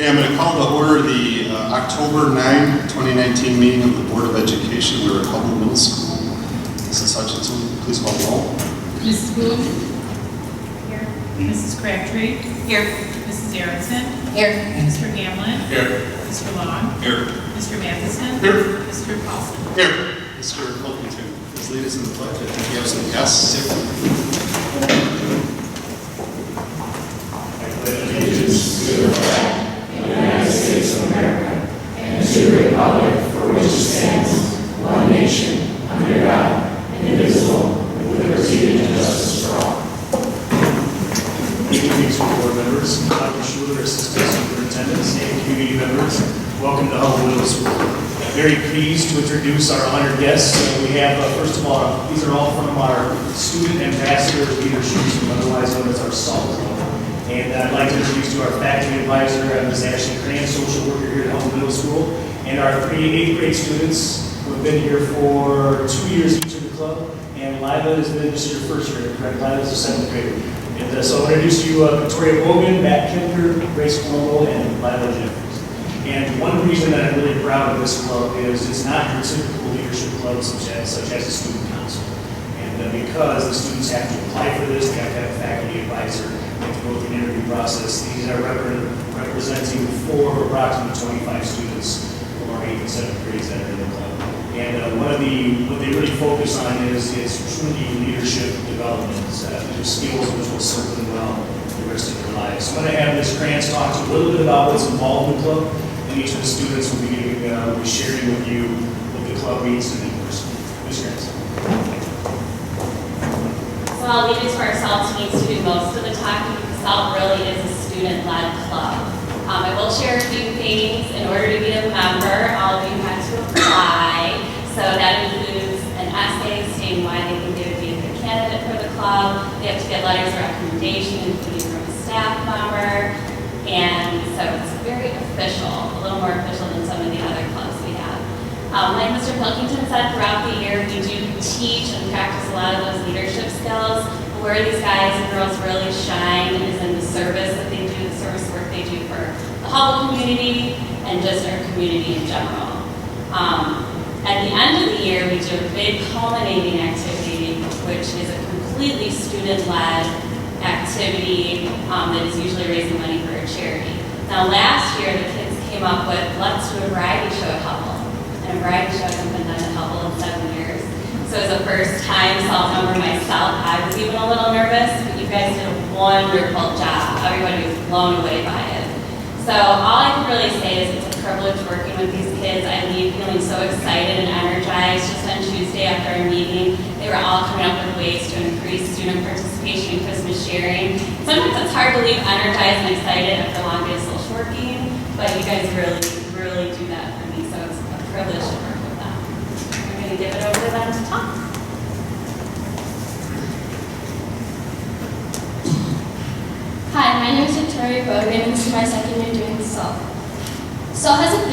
Okay, I'm going to call to order the October 9, 2019 meeting of the Board of Education. We're at Hubble Middle School. Mrs. Hutchinson, please call the roll. Mrs. Booth? Here. Mrs. Crabtree? Here. Mrs. Aronson? Here. Mr. Hamlin? Here. Mr. Long? Here. Mr. Matheson? Here. Mr. Paulson? Here. Mr. Pilkington, please lead us in the pledge. I think we have some guests. I pledge allegiance to the flag of the United States of America and to the republic for which it stands, one nation, under God, indivisible, with liberty and justice for all. Good evening to board members, Dr. Schuler, Assistant Superintendents, and community members. Welcome to Hubble Middle School. I'm very pleased to introduce our honored guests. We have, first of all, these are all from our Student Ambassador Leadership Team, otherwise known as our SALT. And I'd like to introduce to our faculty advisor, Ms. Ashley Cran, social worker here at Hubble Middle School, and our 3 8th grade students who have been here for 2 years each in the club. And Lila has been, this is your first year, correct? Lila is a 7th grader. And so I'll introduce you Victoria Bogan, Matt Kemper, Grace Colombo, and Lila Jeffries. And one reason that I'm really proud of this club is it's not your typical leadership club such as a student council. And because the students have to apply for this, they have to have a faculty advisor, they have to go through an interview process. These are representing 4 of approximately 25 students from our 8th and 7th grades that are in the club. And what they really focus on is truly leadership development, skills which will serve them well the rest of their lives. So I'm going to have Ms. Krantz talk to you a little bit about what's involved in the club, and each of the students will be sharing with you what the club means to them personally. Ms. Krantz. So I'll leave it to our SALT teams to do most of the talking because SALT really is a student-led club. I will share a few things. In order to be a member, all of you have to apply. So that includes an essay stating why they think they would be a good candidate for the club. They have to get letters of recommendation, including from a staff member. And so it's very official, a little more official than some of the other clubs we have. Like Mr. Pilkington said, throughout the year we do teach and practice a lot of those leadership skills. Where these guys and girls really shine is in the service that they do, the service work they do for the Hubble community and just our community in general. At the end of the year, we do a big culminating activity, which is a completely student-led activity that is usually raising money for a charity. Now, last year, the kids came up with, let's do a variety show at Hubble. And a variety show hasn't been done at Hubble in 7 years. So as a first-time SALT member myself, I was even a little nervous, but you guys did a wonderful job. Everybody was blown away by it. So all I can really say is it's a privilege working with these kids. I leave feeling so excited and energized. Just on Tuesday after our meeting, they were all coming up with ways to increase student participation and Christmas sharing. Sometimes it's hard to leave energized and excited after a long day of social working, but you guys really, really do that for me, so it's a privilege to work with them. I'm going to give it over to them to talk. Hi, my name is Victoria Bogan, and this is my second year doing SALT. SALT has a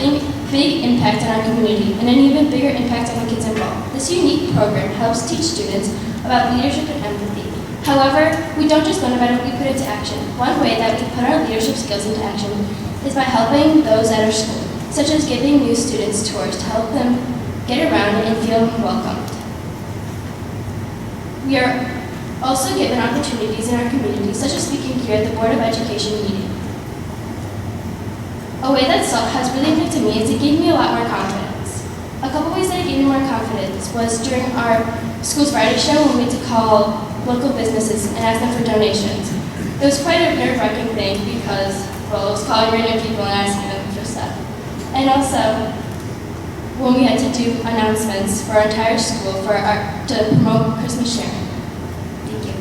big impact on our community and an even bigger impact on the kids involved. This unique program helps teach students about leadership and empathy. However, we don't just learn about it, we put it into action. One way that we put our leadership skills into action is by helping those at our school, such as giving new students tours to help them get around and feel welcomed. We are also given opportunities in our community, such as speaking here at the Board of Education meeting. A way that SALT has really impacted me is it gave me a lot more confidence. A couple ways that it gave me more confidence was during our school's variety show when we had to call local businesses and ask them for donations. It was quite a nerve-wracking thing because, well, it was calling random people and asking them for stuff. And also, when we had to do announcements for our entire school to promote Christmas sharing. Thank you.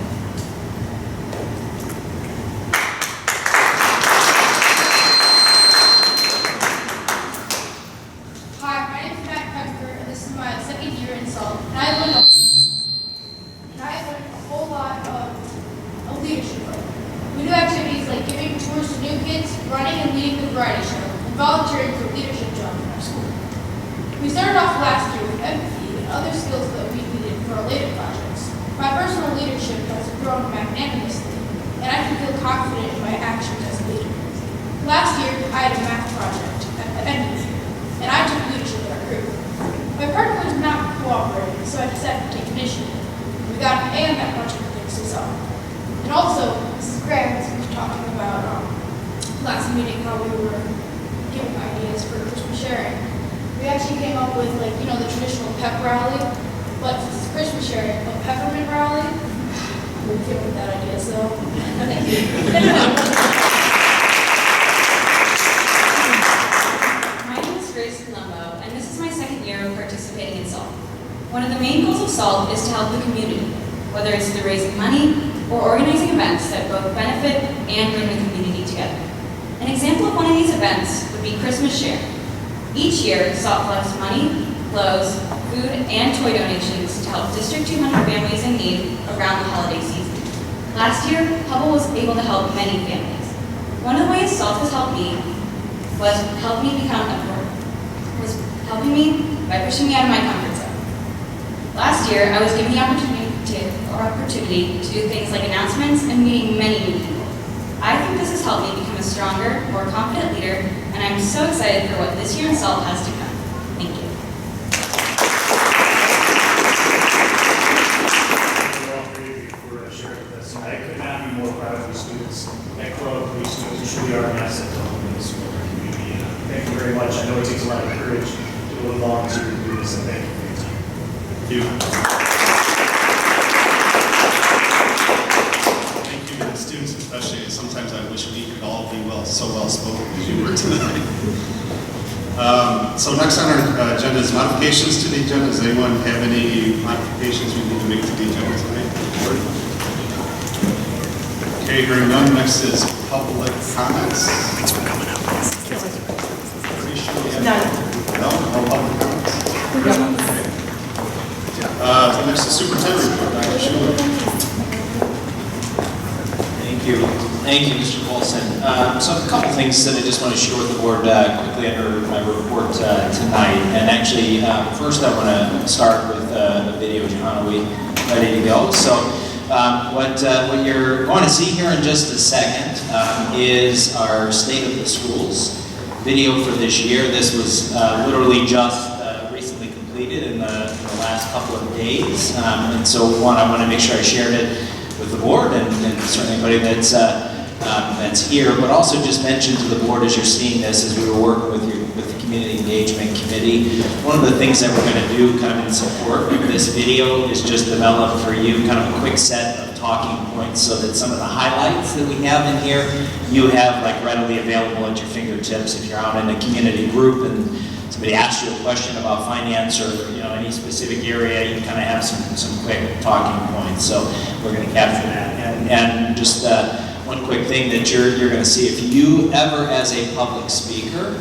Hi, my name is Matt Kemper, and this is my second year in SALT. And I learned a whole lot of leadership. We do activities like giving tours to new kids, running and leading the variety show, and volunteering for leadership jobs in our school. We started off last year with empathy and other skills that we needed for our later projects. My personal leadership has grown magnanimously, and I can feel confident in my actions as a leader. Last year, I had a math project at the end of the year, and I took leadership in our group. My partner was not cooperating, so I decided to take initiative. We got an A on that project thanks to Sal. And also, Mrs. Graham was talking about last meeting how we were giving ideas for Christmas sharing. We actually came up with the traditional pep rally, but since it's Christmas sharing, a peppermint rally. We came up with that idea, so thank you. My name is Grace Colombo, and this is my second year of participating in SALT. One of the main goals of SALT is to help the community, whether it's through raising money or organizing events that both benefit and bring the community together. An example of one of these events would be Christmas Share. Each year, SALT collects money, clothes, food, and toy donations to help District 200 families in need around the holiday season. Last year, Hubble was able to help many families. One of the ways SALT has helped me was helping me by pushing me out of my comfort zone. Last year, I was given the opportunity to do things like announcements and meeting many new people. I think this has helped me become a stronger, more confident leader, and I'm so excited for what this year in SALT has to come. Thank you. For sharing with us. I could not be more proud of these students. At Club, these students truly are an asset to home in this community. Thank you very much. I know it takes a lot of courage to go volunteer to do this, and thank you for your time. Thank you. Thank you to the students especially. Sometimes I wish we could all be so well spoken as you were tonight. So next on our agenda is modifications to the agenda. Does anyone have any modifications we need to make to the agenda tonight? Okay, hearing none. Next is public comments. Thanks for coming out. Pretty sure we have no public comments. Okay. Next is superintendent report. Dr. Schuler. Thank you, Mr. Colson. So a couple things that I just want to share with the board quickly under my report tonight. And actually, first I want to start with a video. John, are we ready to go? So what you're going to see here in just a second is our State of the Schools video for this year. This was literally just recently completed in the last couple of days. And so I want to make sure I shared it with the board and certainly anybody that's here, but also just mention to the board as you're seeing this, as we were working with the Community Engagement Committee, one of the things that we're going to do kind of in support of this video is just develop for you kind of a quick set of talking points so that some of the highlights that we have in here, you have like readily available at your fingertips if you're out in a community group and somebody asks you a question about finance or any specific area, you kind of have some quick talking points. So we're going to capture that. And just one quick thing that you're going to see, if you ever as a public speaker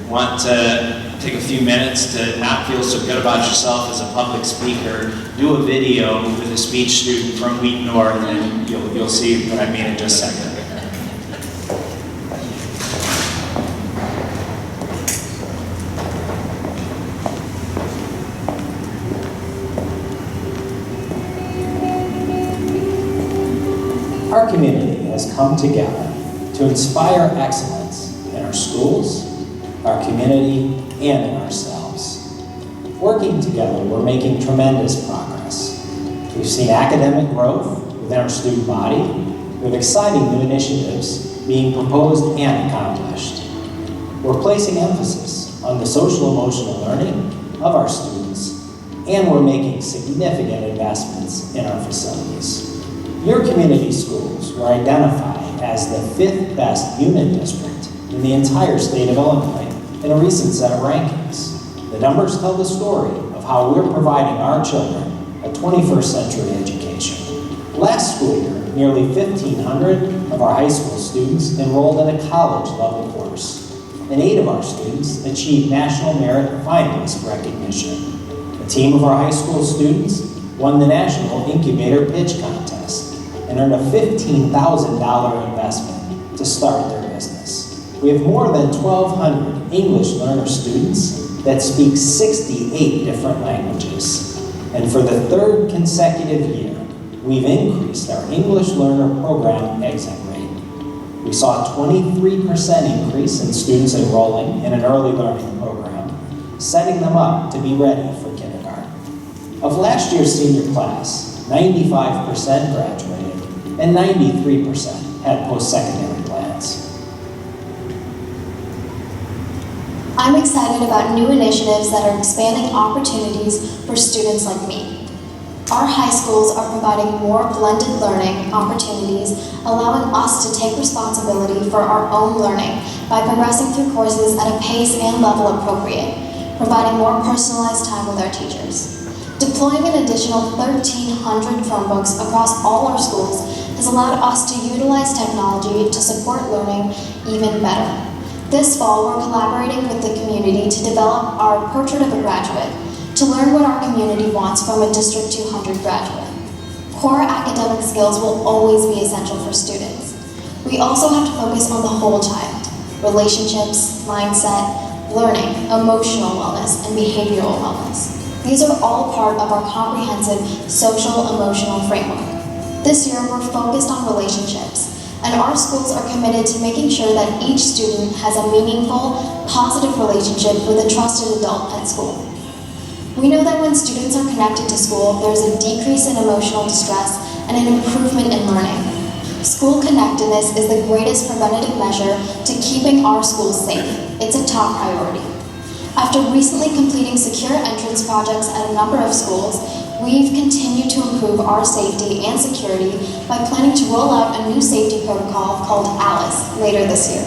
want to take a few minutes to not feel so good about yourself as a public speaker, do a video with a speech student from Wheaton North and you'll see what I mean in just a second. Our community has come together to inspire excellence in our schools, our community, and in ourselves. Working together, we're making tremendous progress. We've seen academic growth within our student body. We have exciting new initiatives being proposed and accomplished. We're placing emphasis on the social-emotional learning of our students, and we're making significant investments in our facilities. Your community schools were identified as the 5th best unit district in the entire state of Illinois in a recent set of rankings. The numbers tell the story of how we're providing our children a 21st century education. Last school year, nearly 1,500 of our high school students enrolled in a college-level course, and 8 of our students achieved National Merit Finalist recognition. A team of our high school students won the National Incubator Pitch Contest and earned a $15,000 investment to start their business. We have more than 1,200 English learner students that speak 68 different languages. And for the 3rd consecutive year, we've increased our English learner program exit rate. We saw a 23% increase in students enrolling in an early learning program, setting them up to be ready for kindergarten. Of last year's senior class, 95% graduated and 93% had post-secondary plans. I'm excited about new initiatives that are expanding opportunities for students like me. Our high schools are providing more blended learning opportunities, allowing us to take responsibility for our own learning by progressing through courses at a pace and level appropriate, providing more personalized time with our teachers. Deploying an additional 1,300 Chromebooks across all our schools has allowed us to utilize technology to support learning even better. This fall, we're collaborating with the community to develop our Portrait of a Graduate, to learn what our community wants from a District 200 graduate. Core academic skills will always be essential for students. We also have to focus on the whole child: relationships, mindset, learning, emotional wellness, and behavioral wellness. These are all part of our comprehensive social-emotional framework. This year, we're focused on relationships, and our schools are committed to making sure that each student has a meaningful, positive relationship with a trusted adult at school. We know that when students are connected to school, there's a decrease in emotional distress and an improvement in learning. School connectedness is the greatest preventative measure to keeping our schools safe. It's a top priority. After recently completing secure entrance projects at a number of schools, we've continued to improve our safety and security by planning to roll out a new safety protocol called ALICE later this year.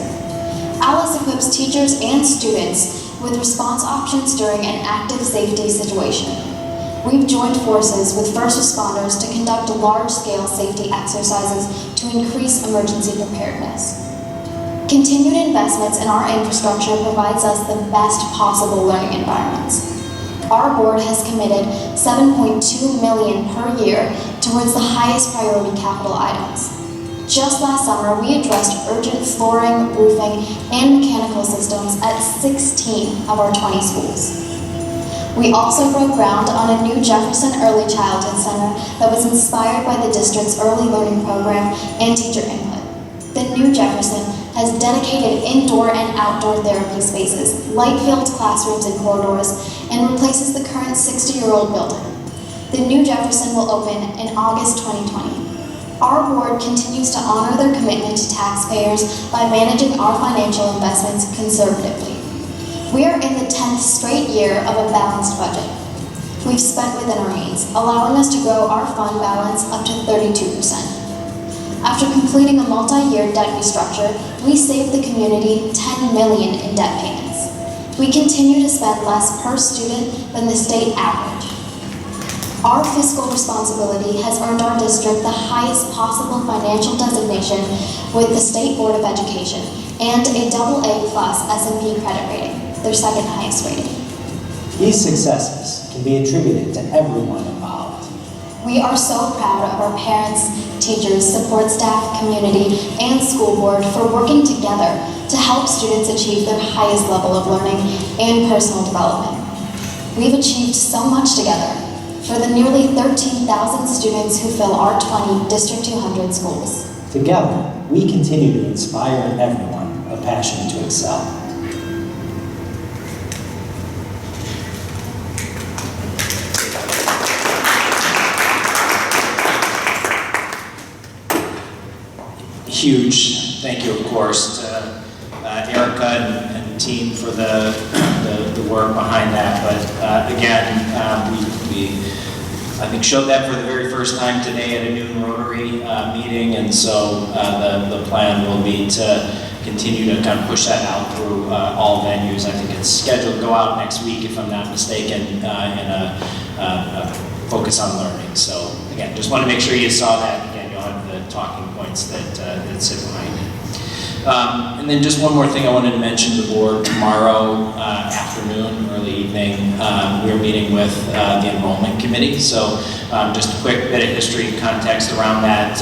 ALICE equips teachers and students with response options during an active safety situation. We've joined forces with first responders to conduct large-scale safety exercises to increase emergency preparedness. Continued investments in our infrastructure provides us the best possible learning environments. Our board has committed $7.2 million per year towards the highest priority capital items. Just last summer, we addressed urgent flooring, roofing, and mechanical systems at 16 of our 20 schools. We also broke ground on a new Jefferson Early Childhood Center that was inspired by the district's early learning program and teacher input. The new Jefferson has dedicated indoor and outdoor therapy spaces, light-filled classrooms and corridors, and replaces the current 60-year-old building. The new Jefferson will open in August 2020. Our board continues to honor their commitment to taxpayers by managing our financial investments conservatively. We are in the 10th straight year of a balanced budget. We've spent within our means, allowing us to grow our fund balance up to 32%. After completing a multi-year debt restructure, we saved the community $10 million in debt payments. We continue to spend less per student than the state average. Our fiscal responsibility has earned our district the highest possible financial designation with the State Board of Education and a AA+ S&P credit rating, their second highest rating. These successes can be attributed to everyone involved. We are so proud of our parents, teachers, support staff, community, and school board for working together to help students achieve their highest level of learning and personal development. We've achieved so much together for the nearly 13,000 students who fill our 20 District 200 schools. Together, we continue to inspire in everyone a passion to excel. Huge thank you, of course, to Erica and team for the work behind that. But again, we I think showed that for the very first time today at a noon Rotary meeting, and so the plan will be to continue to kind of push that out through all venues. I think it's scheduled to go out next week, if I'm not mistaken, in a focus on learning. So again, just want to make sure you saw that. Again, you'll have the talking points that sit behind it. And then just one more thing I wanted to mention to the board. Tomorrow afternoon, early evening, we're meeting with the enrollment committee. So just a quick bit of history and context around that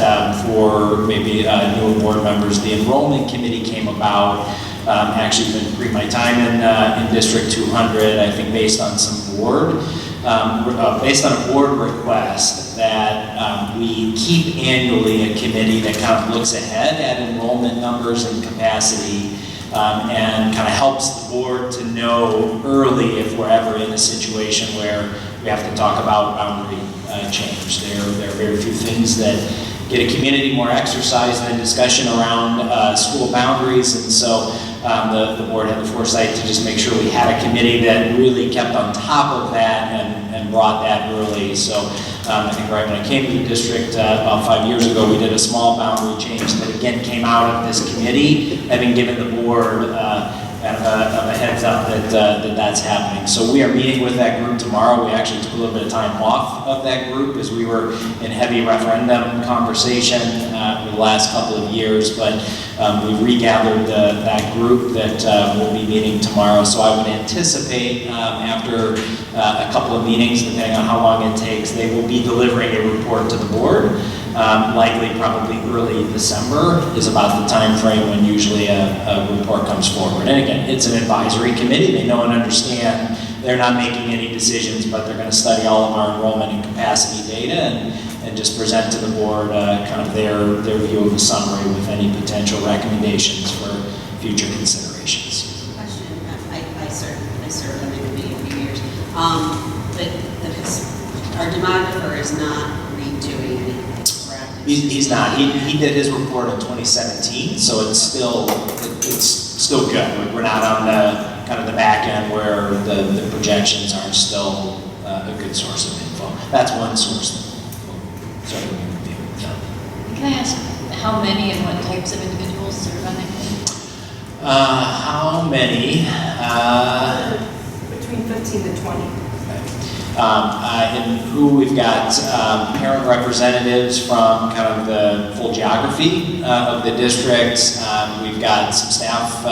for maybe new board members. The enrollment committee came about actually pre my time in District 200, I think based on some board based on a board request, that we keep annually a committee that kind of looks ahead at enrollment numbers and capacity, and kind of helps the board to know early if we're ever in a situation where we have to talk about boundary change. There are very few things that get a community more exercise than discussion around school boundaries, and so the board had the foresight to just make sure we had a committee that really kept on top of that and brought that early. So I think right when I came to the district about 5 years ago, we did a small boundary change that again came out of this committee, having given the board kind of a heads up that that's happening. So we are meeting with that group tomorrow. We actually took a little bit of time off of that group as we were in heavy referendum conversation for the last couple of years, but we've regathered that group that will be meeting tomorrow. So I would anticipate after a couple of meetings, depending on how long it takes, they will be delivering a report to the board. Likely probably early December is about the time frame when usually a report comes forward. And again, it's an advisory committee. They know and understand they're not making any decisions, but they're going to study all of our enrollment and capacity data and just present to the board kind of their view of the summary with any potential recommendations for future considerations. Question, I served on the committee a few years, but our demographer is not redoing anything. He's not. He did his report in 2017, so it's still good. We're not on the kind of the back end where the projections aren't still a good source of info. That's one source that we'll certainly review. Can I ask how many and what types of individuals serve on that committee? How many? Between 15 to 20. And who we've got parent representatives from kind of the full geography of the district. We've got some staff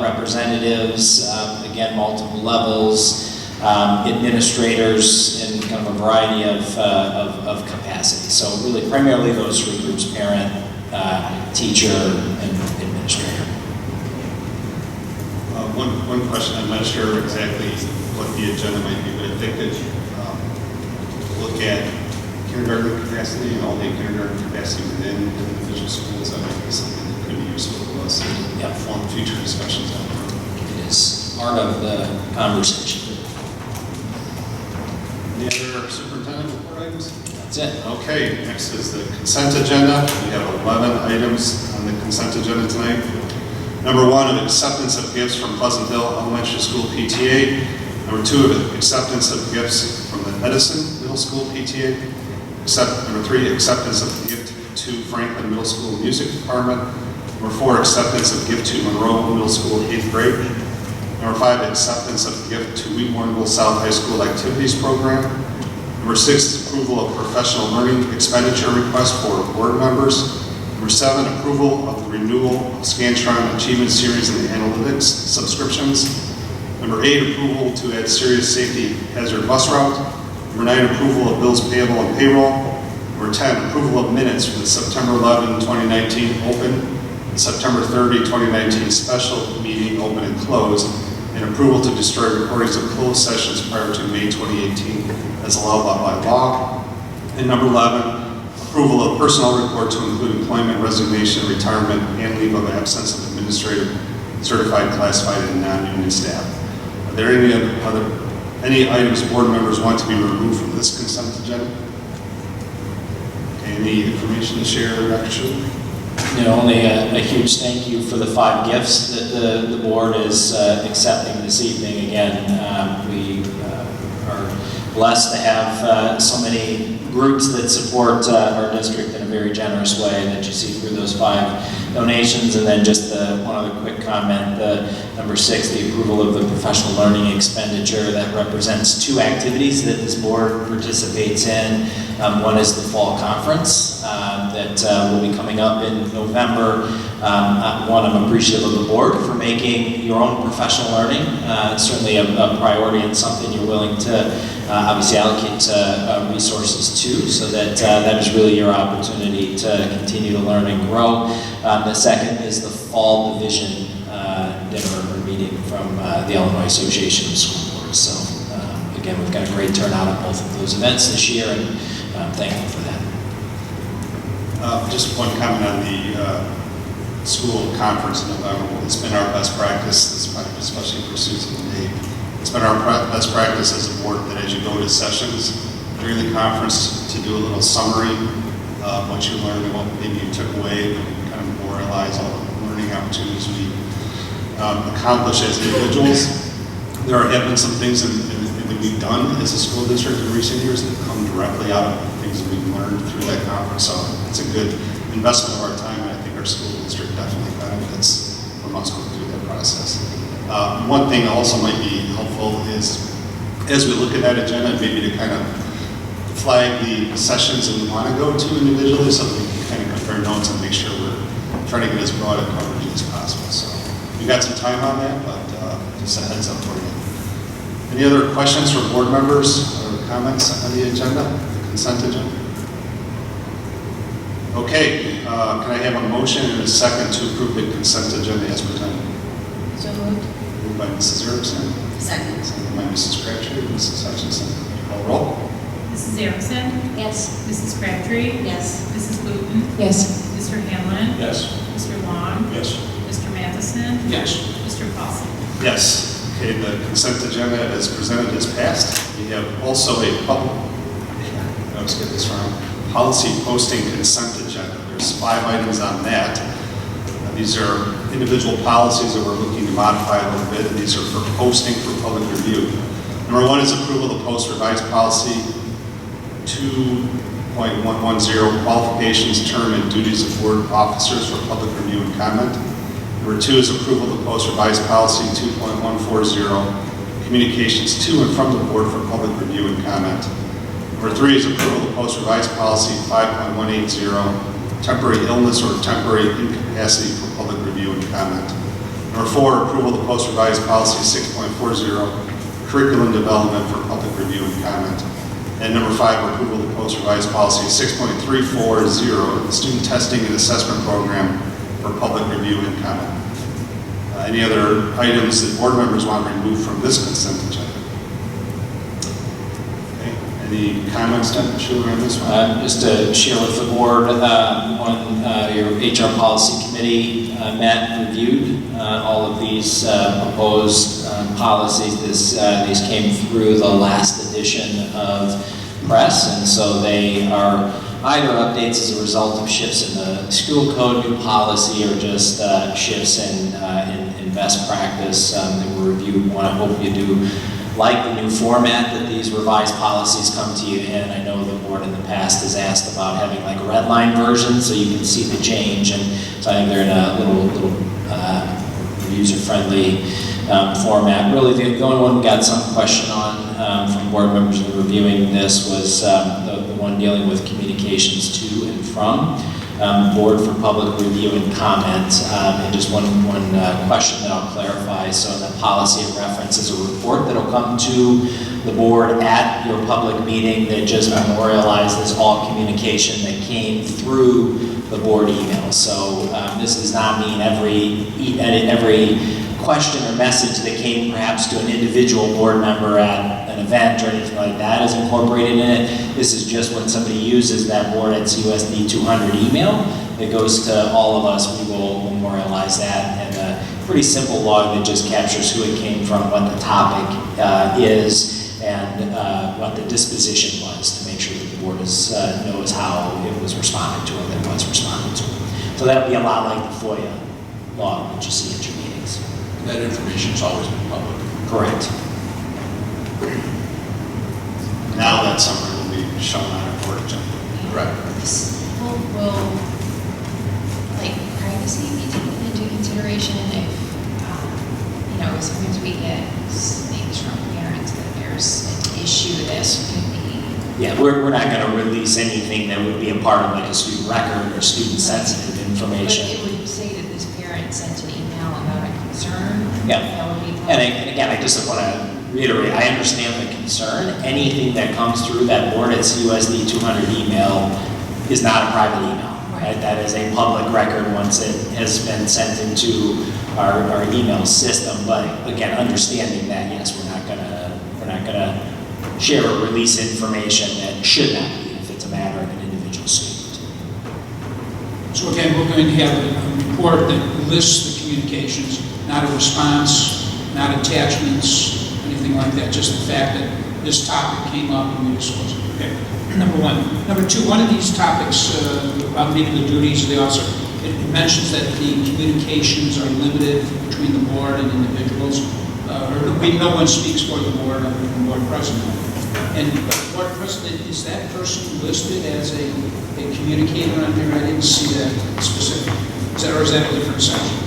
representatives, again, multiple levels, administrators in kind of a variety of capacity. So really primarily those three groups: parent, teacher, and administrator. One question, I'm not sure exactly what the agenda might be, but I think that look at kindergarten capacity and all the kindergarten capacity within individual schools. That might be something that could be useful to us and form future discussions on. It is part of the conversation. Any other superintendent report items? That's it. Okay, next is the consent agenda. We have 11 items on the consent agenda tonight. Number 1, acceptance of gifts from Pleasant Hill Elementary School PTA. Number 2, acceptance of gifts from the Edison Middle School PTA. Number 3, acceptance of the gift to Franklin Middle School Music Department. Number 4, acceptance of gift to Monroe Middle School 8th grade. Number 5, acceptance of the gift to Warrenville South High School Activities Program. Number 6, approval of professional learning expenditure request for board members. Number 7, approval of the renewal of Scantron Achievement Series and Analytics subscriptions. Number 8, approval to add serious safety hazard bus route. Number 9, approval of bills payable and payroll. Number 10, approval of minutes from the September 11, 2019 open and September 30, 2019 special meeting open and closed, and approval to destroy recordings of closed sessions prior to May 2018 as allowed by law. And number 11, approval of personnel report to include employment, resignation, retirement, and leave of absence of administrative, certified, classified, and non-union staff. Are there any items board members want to be removed from this consent agenda? Any information to share, Dr. Schuler? Only a huge thank you for the 5 gifts that the board is accepting this evening. Again, we are blessed to have so many groups that support our district in a very generous way that you see through those 5 donations. And then just one other quick comment, number 6, the approval of the professional learning expenditure that represents 2 activities that this board participates in. One is the fall conference that will be coming up in November. One, I'm appreciative of the board for making your own professional learning. It's certainly a priority and something you're willing to obviously allocate resources to, so that that is really your opportunity to continue to learn and grow. The second is the fall division dinner or meeting from the Illinois Association of School Boards. So again, we've got a great turnout at both of those events this year, and I'm thankful for that. Just one comment on the school conference in November. It's been our best practice, especially for Susan and Dave. It's been our best practice as a board that as you go to sessions during the conference to do a little summary of what you learned and what maybe you took away, and kind of memorialize all the learning opportunities we accomplish as individuals. There have been some things that we've done as a school district in recent years that have come directly out of things that we've learned through that conference. So it's a good investment of our time, and I think our school district definitely benefits from us going through that process. One thing also might be helpful is, as we look at that agenda, maybe to kind of flag the sessions that we want to go to individually so that we can kind of compare notes and make sure we're trying to get as broad a coverage as possible. So we've got some time on that, but just a heads up for you. Any other questions from board members or comments on the agenda, the consent agenda? Okay, can I have a motion and a second to approve the consent agenda as presented? So moved. Moved by Mrs. Erickson. Second. Second by Mrs. Crabtree. Mrs. Hutchinson. Call roll. Mrs. Erickson? Yes. Mrs. Crabtree? Yes. Mrs. Wheaton? Yes. Mr. Hamlin? Yes. Mr. Long? Yes. Mr. Matheson? Yes. Mr. Paulson? Yes. Okay, the consent agenda as presented is passed. We have also a public, I always get this wrong, policy posting consent agenda. There's 5 items on that. These are individual policies that we're looking to modify a little bit, and these are for posting for public review. Number 1 is approval to post revised policy 2.110, qualifications, term, and duties of board officers for public review and comment. Number 2 is approval to post revised policy 2.140, communications to and from the board for public review and comment. Number 3 is approval to post revised policy 5.180, temporary illness or temporary incapacity for public review and comment. Number 4, approval to post revised policy 6.40, curriculum development for public review and comment. And number 5, approval to post revised policy 6.340, student testing and assessment program for public review and comment. Any other items that board members want removed from this consent agenda? Okay. Any comments, Dr. Schuler, on this one? Just to share with the board, when your HR policy committee met and reviewed all of these proposed policies, these came through the last edition of press, and so they are either updates as a result of shifts in the school code, new policy, or just shifts in best practice that were reviewed. I hope you do like the new format that these revised policies come to you in. I know the board in the past has asked about having like a red line version so you can see the change, and so I think they're in a little user-friendly format. Really, the only one we got some question on from board members in reviewing this was the one dealing with communications to and from board for public review and comment. And just one question that I'll clarify. So the policy of reference is a report that will come to the board at your public meeting that just memorializes all communication that came through the board email. So this does not mean every question or message that came perhaps to an individual board member at an event or anything like that is incorporated in it. This is just when somebody uses that board at CUSD200 email that goes to all of us. We will memorialize that, and a pretty simple log that just captures who it came from, what the topic is, and what the disposition was, to make sure that the board knows how it was responded to or that it was responded to. So that'll be a lot like the FOIA log that you see at your meetings. That information's always been public. Correct. Now that summary will be shown on our board agenda. Correct. Will like privacy be taken into consideration if, sometimes we get things from parents that there's an issue that could be. Yeah, we're not going to release anything that would be a part of like a student record or student sensitive information. But it would say that this parent sent an email about a concern. Yeah. That would be. And again, I just want to reiterate, I understand the concern. Anything that comes through that board at CUSD200 email is not a private email. Right? That is a public record once it has been sent into our email system. But again, understanding that, yes, we're not gonna share or release information that should not be if it's a matter of an individual student. So again, we're going to have a report that lists the communications, not a response, not attachments, anything like that, just the fact that this topic came up and we discussed it. Okay, number one. Number two, one of these topics about maybe the duties of the officer, it mentions that the communications are limited between the board and individuals. No one speaks for the board other than the board president. And the board president, is that person listed as a communicator on here? I didn't see that specific. Or is that a different section?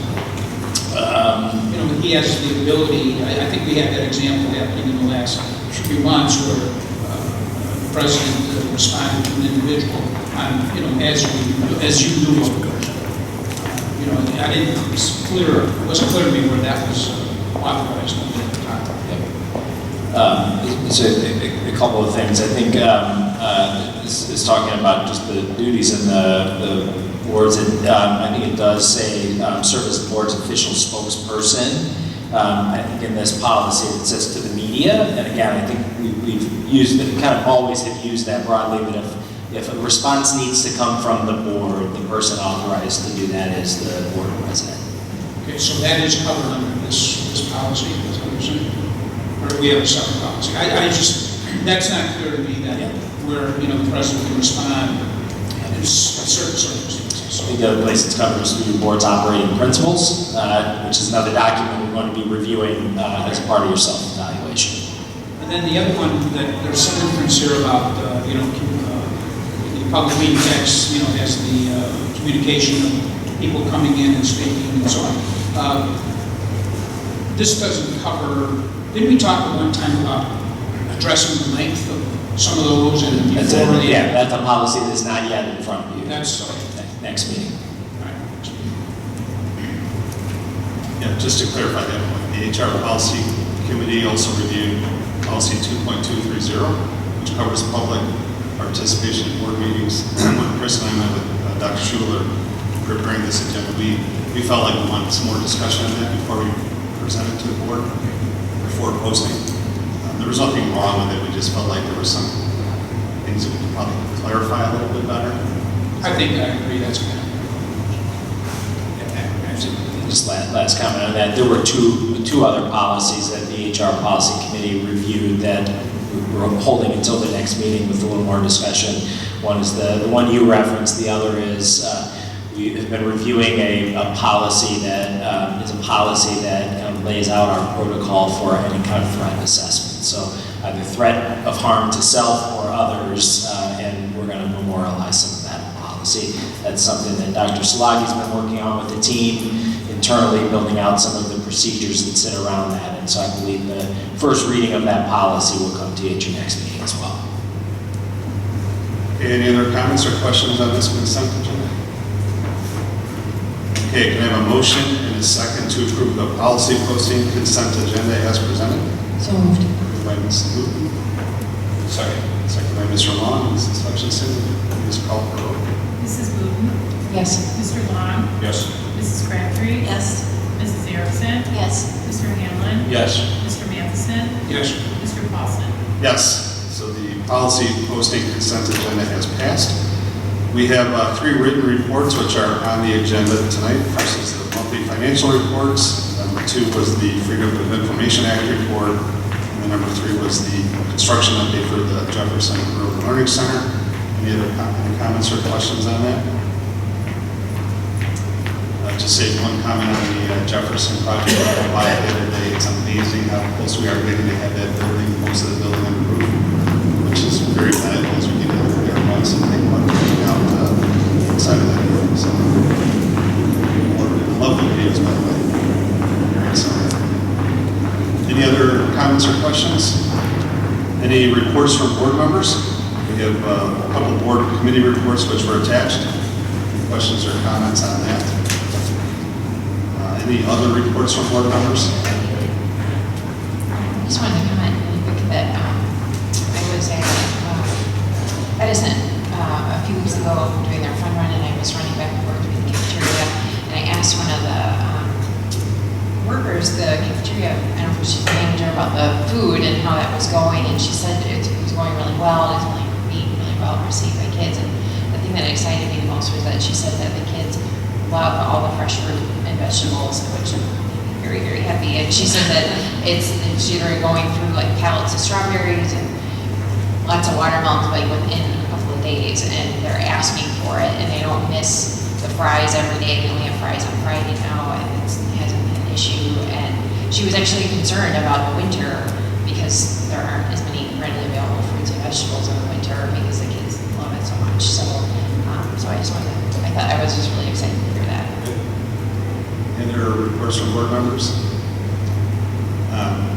He has the ability, I think we had that example happening in the last few months where the president responded to an individual on, as you do. I didn't, it wasn't clear to me where that was authorized at the time. So a couple of things. I think this is talking about just the duties and the boards. I think it does say serve as the board's official spokesperson. I think in this policy it says to the media, and again, I think we've used it, kind of always have used that broadly, that if a response needs to come from the board, the person authorized to do that is the board president. Okay, so that is covered under this policy, is what you're saying? Or do we have a separate policy? That's not clear to me that where, the president can respond in certain circumstances. I think the other place it's covered is through the board's operating principles, which is another document we're going to be reviewing as part of your self-evaluation. And then the other one, that there's some reference here about, the public meeting text, has the communication of people coming in and speaking and so on. This doesn't cover, didn't we talk at one time about addressing the length of some of those and before? That's a policy that's not yet in front of you. That's next meeting. Yeah, just to clarify that point, the HR Policy Committee also reviewed Policy 2.230, which covers public participation in board meetings. When Chris and I met with Dr. Schuler preparing this agenda, we felt like we wanted some more discussion on that before we presented to the board, before posting. There was nothing wrong with it, we just felt like there were some things that we could probably clarify a little bit better. I think I agree, that's good. Just last comment on that, there were two other policies that the HR Policy Committee reviewed that we're holding until the next meeting with a little more discussion. One is the one you referenced, the other is we have been reviewing a policy that is a policy that kind of lays out our protocol for any kind of threat assessment. So either threat of harm to self or others, and we're going to memorialize some of that policy. That's something that Dr. Salagi's been working on with the team internally, building out some of the procedures that sit around that. And so I believe the first reading of that policy will come to you at your next meeting as well. Okay, any other comments or questions on this consent agenda? Okay, can I have a motion and a second to approve the policy posting consent agenda as presented? So moved. Moved by Mrs. Wheaton. Second. Second by Mr. Long. Mrs. Hutchinson. Ms. Culper. Mrs. Wooten. Yes. Mr. Long. Yes. Mrs. Crabtree. Yes. Mrs. Erickson. Yes. Mr. Hamlin. Yes. Mr. Matheson. Yes. Mr. Paulson. Yes. So the policy posting consent agenda has passed. We have 3 written reports which are on the agenda tonight. First is the monthly financial reports. Number 2 was the Freedom of Information Act report. And then number 3 was the construction update for the Jefferson Urban Learning Center. Any comments or questions on that? Just say one comment on the Jefferson project by the other day. It's amazing how close we are getting to have that building, most of the building on the roof, which is very valuable as we get into the winter months and think about getting out inside of that building. So, love the videos, by the way. Very excited. Any other comments or questions? Any reports from board members? We have a couple board committee reports which were attached. Any questions or comments on that? Any other reports from board members? I just wanted to comment really quick that I was at Edison a few weeks ago doing their fun run, and I was running back and forth to the cafeteria, and I asked one of the workers, the cafeteria, I don't know if she's the manager, about the food food and how that was going, and she said it was going really well, it was being really well received by kids, and the thing that excited me the most was that she said that the kids love all the fresh fruit and vegetables, which made me very, very happy, and she said that it's they're going through like pallets of strawberries and lots of watermelons like within a couple of days, and they're asking for it, and they don't miss the fries every day. They only have fries on Friday now, and it hasn't been an issue. And she was actually concerned about the winter because there aren't as many readily available fruits and vegetables in the winter because the kids love it so much. So, so I was just really excited to hear that. Any other reports from board members?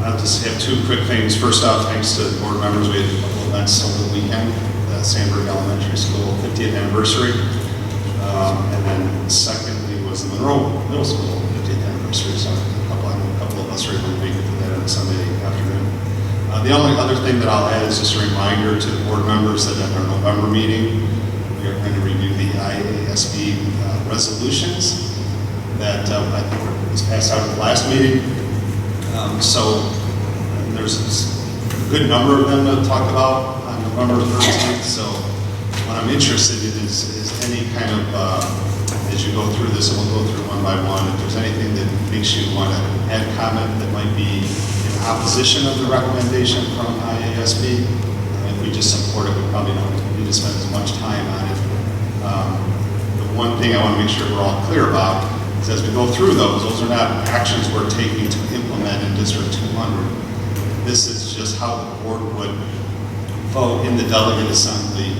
I'll just have two quick things. First off, thanks to board members, we had a couple events over the weekend. The Sandburg Elementary School 50th anniversary. And then secondly was the Monroe Middle School 50th anniversary. So a couple of us were able to make it to that on Sunday afternoon. The only other thing that I'll add is just a reminder to the board members that at our November meeting, we are going to review the IASB resolutions that I think was passed out at the last meeting. So there's a good number of them to talk about on November 13th. So what I'm interested in is any kind of, as you go through this, and we'll go through one by one, if there's anything that makes you want to add comment that might be in opposition of the recommendation from IASB, if we just support it, we probably don't need to spend as much time on it. The one thing I want to make sure we're all clear about is as we go through those are not actions we're taking to implement in District 200. This is just how the board would vote in the delegate assembly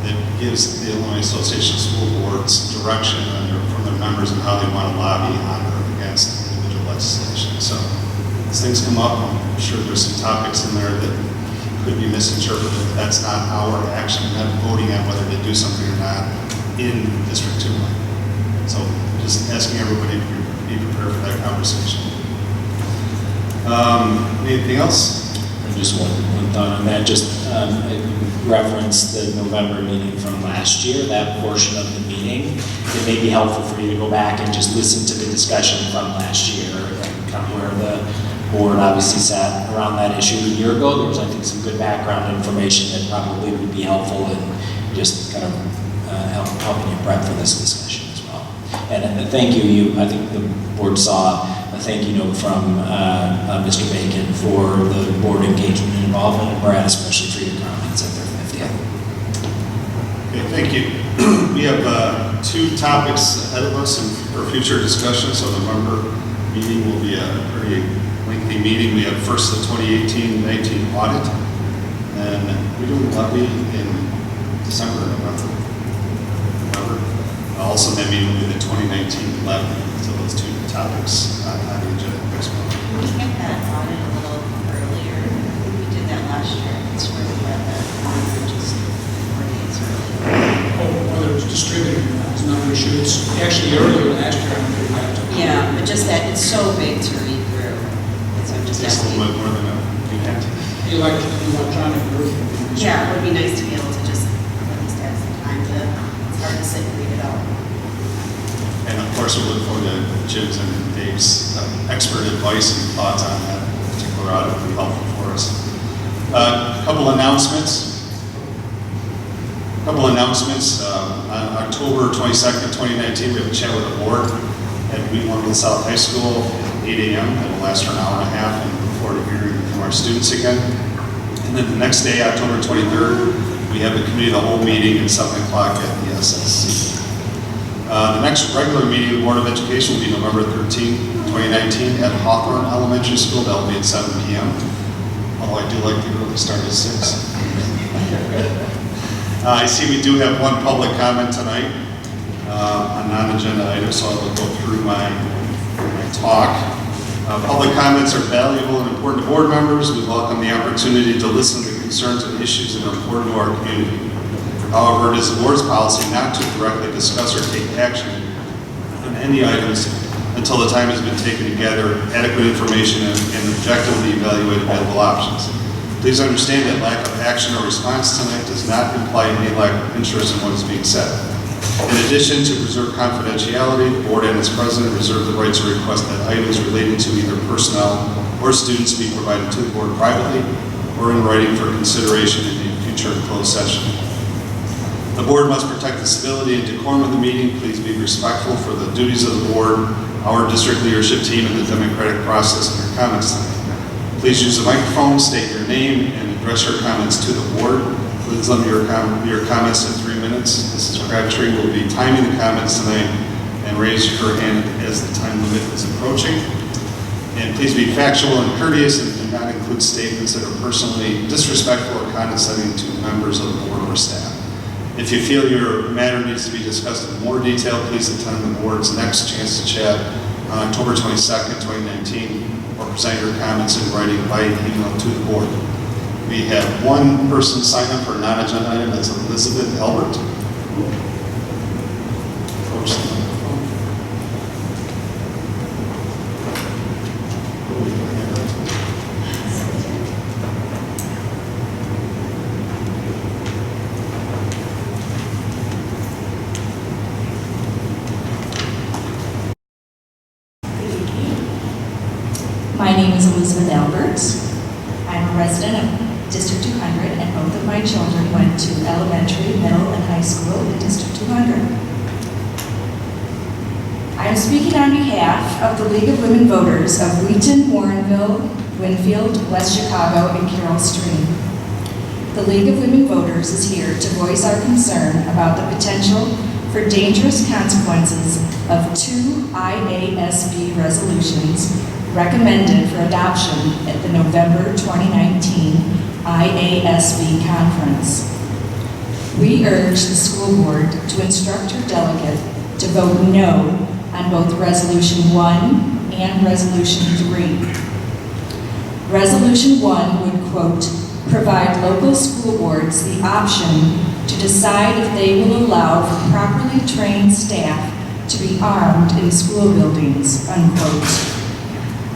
that gives the Illinois Association of School Boards direction from their members and how they want to lobby on or against individual legislation. So as things come up, I'm sure there's some topics in there that could be misinterpreted. That's not our action. We're not voting on whether to do something or not in District 200. So just asking everybody to be prepared for that conversation. Anything else? Just one thought on that. Just reference the November meeting from last year, that portion of the meeting. It may be helpful for you to go back and just listen to the discussion from last year and kind of where the board obviously sat around that issue a year ago. There was, I think, some good background information that probably would be helpful in just kind of helping you prep for this discussion as well. And thank you. I think the board saw a thank you note from Mr. Bacon for the board engagement and involvement, and Brad, especially for your comments at their 50th. Okay, thank you. We have two topics ahead of us for future discussion. So the November meeting will be a pretty lengthy meeting. We have first the 2018-19 audit, and we do levy in December or November. Also, that meeting will be the 2019 levy. So those two topics on the agenda next month. Can we get that audit a little earlier? We did that last year. It's where we had that just 4 days earlier. Whether it was distributed or not is another issue. It's actually earlier last year. Yeah, but just that it's so big to read through. So I'm just Just a asking. little bit more than that. The electronic version. Yeah, it would be nice to be able to just at least have some time to start to sit and read it out. And of course, we look forward to Jim's and Dave's expert advice and thoughts on that particular audit. Would be helpful for us. A couple announcements. On October 22nd, 2019, we have a chat with the board at Wheaton South High School at 8 a.m. That will last for an hour and a half, and we look forward to hearing from our students again. And then the next day, October 23rd, we have the committee of the whole meeting at 7 o'clock at the SSC. The next regular meeting of the Board of Education will be November 13, 2019 at Hawthorne Elementary School. That will be at 7 p.m. Although I do like the early start at 6. I see we do have one public comment tonight on non-agenda items, so I will go through my talk. Public comments are valuable and important to board members. We welcome the opportunity to listen to the concerns and issues that are important to our community. However, it is the board's policy not to directly discuss or take action on any items until the time has been taken to gather adequate information and objectively evaluate available options. Please understand that lack of action or response tonight does not imply any lack of interest in what is being said. In addition, to preserve confidentiality, the board and its president reserve the right to request that items relating to either personnel or students be provided to the board privately or in writing for consideration in a future closed session. The board must protect the civility and decorum of the meeting. Please be respectful for the duties of the board, our district leadership team, and the democratic process in your comments tonight. Please use the microphone, state your name, and address your comments to the board. Please limit your comments to 3 minutes. Mrs. Crabtree will be timing the comments tonight, and raise your hand as the time limit is approaching. And please be factual and courteous and do not include statements that are personally disrespectful or condescending to members of the board or staff. If you feel your matter needs to be discussed in more detail, please attend the board's next chance to chat on October 22nd, 2019, or present your comments in writing by email to the board. We have one person sign up for a non-agenda item, that's Elizabeth Albert. Approach the microphone. My name is Elizabeth Albert. I'm a resident of District 200, and both of my children went to elementary, middle, and high school in District 200. I am speaking on behalf of the League of Women Voters of Wheaton, Warrenville, Winfield, West Chicago, and Carroll Stream. The League of Women Voters is here to voice our concern about the potential for dangerous consequences of 2 IASB resolutions recommended for adoption at the November 2019 IASB conference. We urge the school board to instruct your delegate to vote no on both Resolution 1 and Resolution 3. Resolution 1 would, quote, provide local school boards the option to decide if they will allow for properly trained staff to be armed in school buildings, unquote.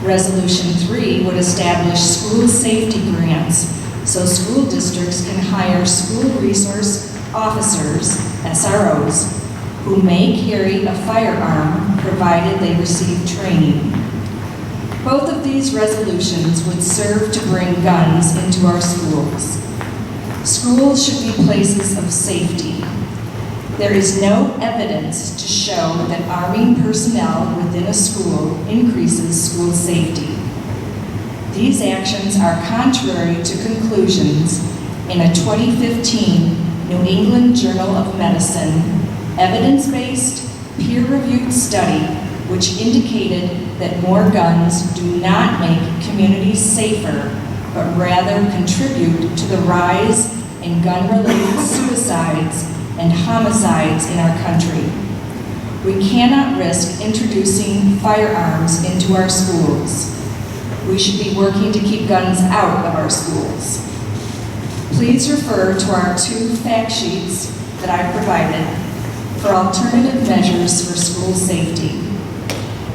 Resolution 3 would establish school safety grants so school districts can hire school resource officers, SROs, who may carry a firearm provided they receive training. Both of these resolutions would serve to bring guns into our schools. Schools should be places of safety. There is no evidence to show that arming personnel within a school increases school safety. These actions are contrary to conclusions in a 2015 New England Journal of Medicine evidence-based, peer-reviewed study which indicated that more guns do not make communities safer, but rather contribute to the rise in gun-related suicides and homicides in our country. We cannot risk introducing firearms into our schools. We should be working to keep guns out of our schools. Please refer to our 2 fact sheets that I provided for alternative measures for school safety.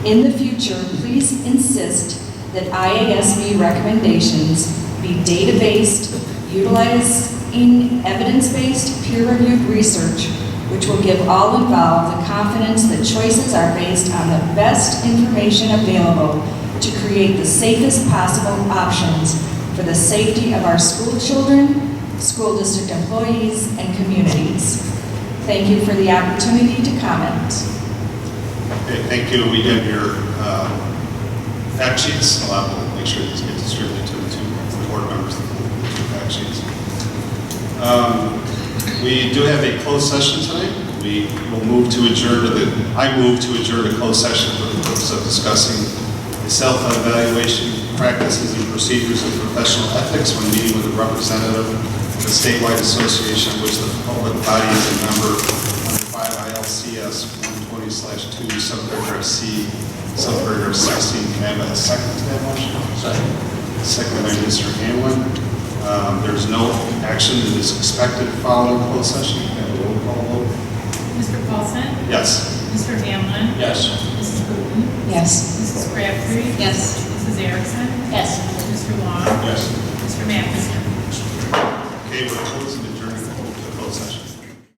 In the future, please insist that IASB recommendations be data-based, utilizing evidence-based, peer-reviewed research, which will give all involved the confidence that choices are based on the best information available to create the safest possible options for the safety of our school children, school district employees, and communities. Thank you for the opportunity to comment. Okay, thank you. We have your fact sheets. I'll make sure these get distributed to the 2 board members, the 2 fact sheets. We do have a closed session tonight. We will move to adjourn I move to adjourn a closed session for the purpose of discussing the self-evaluation practices and procedures of professional ethics when meeting with a representative of the statewide association of which the public body is a member under 5 ILCS 120/2, subparagraph C, subparagraph 16. Can I have a second to that motion? Second. Second by Mr. Hamlin. There's no action that is expected following closed session. Can I have a roll call vote? Mr. Paulson? Yes. Mr. Hamlin? Yes. Mrs. Wheaton? Yes. Mrs. Crabtree? Yes. Mrs. Erickson? Yes. Mr. Long? Yes. Mr. Matheson? Okay, we're closing adjourned to closed session.